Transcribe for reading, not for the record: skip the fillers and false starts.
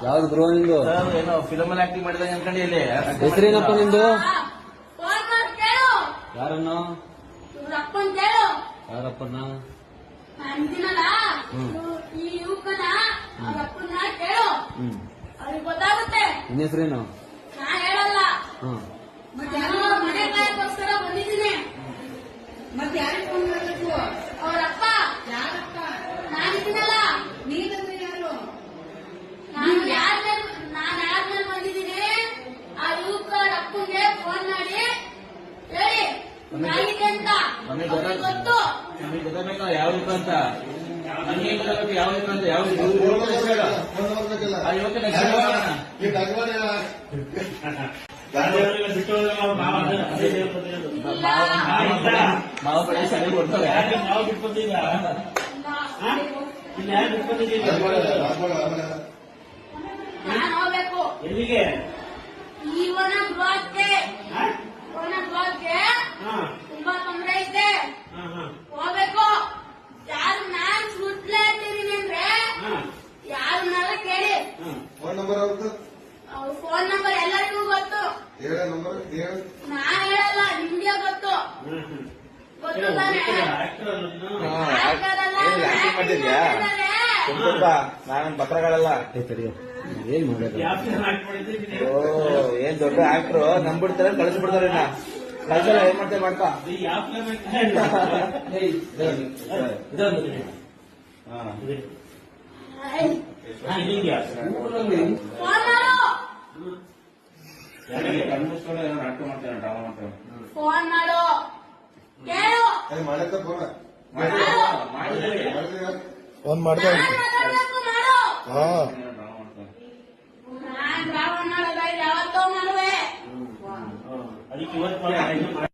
ಯಾವ್ದು ಬ್ರೋ ನಿಂದು? ಏನೋ ಫಿಲಮ್ ಅಲ್ಲಿ ಆಕ್ಟಿಂಗ್ ಮಾಡಿದಾಗ ಅನ್ಕೊಂಡಿ ಇಲ್ಲಿ ಹೆಸರೇನಪ್ಪ ನಿಂದು? ಫೋನ್ ಮಾಡಿ ಕೇಳು. ಯಾರನ್ನ? ಇವ್ರ ಅಪ್ಪನ್ ಕೇಳು. ಯಾರಪ್ಪನ? ಅಂದಿನಲ್ಲ ಈ ಯುವಕನ ಅವ್ರ ಅಪ್ಪನ್ನ ಕೇಳು. ಅವ್ರಿಗೆ ಗೊತ್ತಾಗುತ್ತೆ. ನಿನ್ನ ಹೆಸರೇನು? ನಾ ಹೇಳಲ್ಲ. ಹ್ಮ್. ನಾನು ಮನೆ ಕಾಯಕ್ಕೋಸ್ಕರ ಬಂದಿದ್ದೀನಿ. ಮತ್ತೆ ಯಾರಿಗೆ ಫೋನ್ ಮಾಡಬೇಕು? ಅವ್ರ ಅಪ್ಪ. ಯಾರಪ್ಪ? ನಾನಿದ್ದೀನಲ್ಲ. ನೀನಂದ್ರೆ ಯಾರು? ನಾನು ಯಾರ ಮೇಲೆ ಬಂದಿದ್ದೀನಿ. ಆ ಯುವಕ ಅವ್ರ ಅಪ್ಪಂಗೆ ಫೋನ್ ಮಾಡಿ ಹೇಳಿ ನಾಗಿದೆ ಅಂತ. ನಮಗೆ ಅವ್ರಿಗೆ ಗೊತ್ತು. ನಮಗೆ ಗೊತ್ತಾಗಬೇಕು ಯಾವ ಯುಗ ಅಂತ. ನಮಗೆ ಗೊತ್ತಾಗಬೇಕು ಯಾವ ಯುಗ ಅಂತ. ಯಾವ ಆ ಯುವಕನ ಬಿಟ್ಟು ನಾವು ಕಡೆ ಸರಿ ಕೊಡ್ತಾರೆ. ನಾವು ಬಿಟ್ಕೊತೀವಿ. ನಾನು ಹೋಗ್ಬೇಕು ಎಲ್ಲಿಗೆ? ಇವನ ಗೃಹಕ್ಕೆ. ಇವನ ಗೃಹಕ್ಕೆ ತುಂಬಾ ತೊಂದರೆ ಐತೆ. ಹೋಗ್ಬೇಕು. ಯಾರು ನಾನ್ ಸುಟ್ಲೇ ಇರ್ತೀನಿ ಅಂದ್ರೆ ಯಾರನ್ನಾರ ಕೇಳಿ. ಫೋನ್ ನಂಬರ್ ಅವ್ರದ್ದು? ಅವ್ರ ಫೋನ್ ನಂಬರ್ ಎಲ್ಲರಿಗೂ ಗೊತ್ತು. ಹೇಳ ನಂಬರ್ ಹೇಳ. ನಾನ್ ಹೇಳಲ್ಲ, ನಿಮ್ಗೆ ಗೊತ್ತು. ಗೊತ್ತು ತಾನೆ? ಆಕ್ಟಿಂಗ್ ಮಾಡ್ತಿದ್ಯಾ? ನಾನೇನ್ ಪತ್ರಗಳಲ್ಲ. ಏನ್ ಮಾಡೋದು? ಏನ್ ದೊಡ್ಡ ಆಕ್ಟ್ರು ನಂಬಿಡ್ತಾರೆ, ಕಳಿಸ್ಬಿಡ್ತಾರೆ. ಕಳ್ಸಲ್ಲ, ಏನ್ ಮಾಡ್ತಾರೆ ಮಾಡ್ತಾ. ಫೋನ್ ಮಾಡು. ಫೋನ್ ಮಾಡು. ಕೇಳು. ಮಾಡತ್ತ ಫೋನ್ ಫೋನ್ ಮಾಡ್ದ ನಾನ್ ಮಾತಾಡ್ಬೇಕು, ಮಾಡು. ಹಾ ನಾನ್ ಡ್ರಾಮಾ ಮಾಡೋದಾದ್ರೆ ಯಾವತ್ತೋ ಮಾಡುವೆ. ಅದಕ್ಕೆ ಇವತ್ತು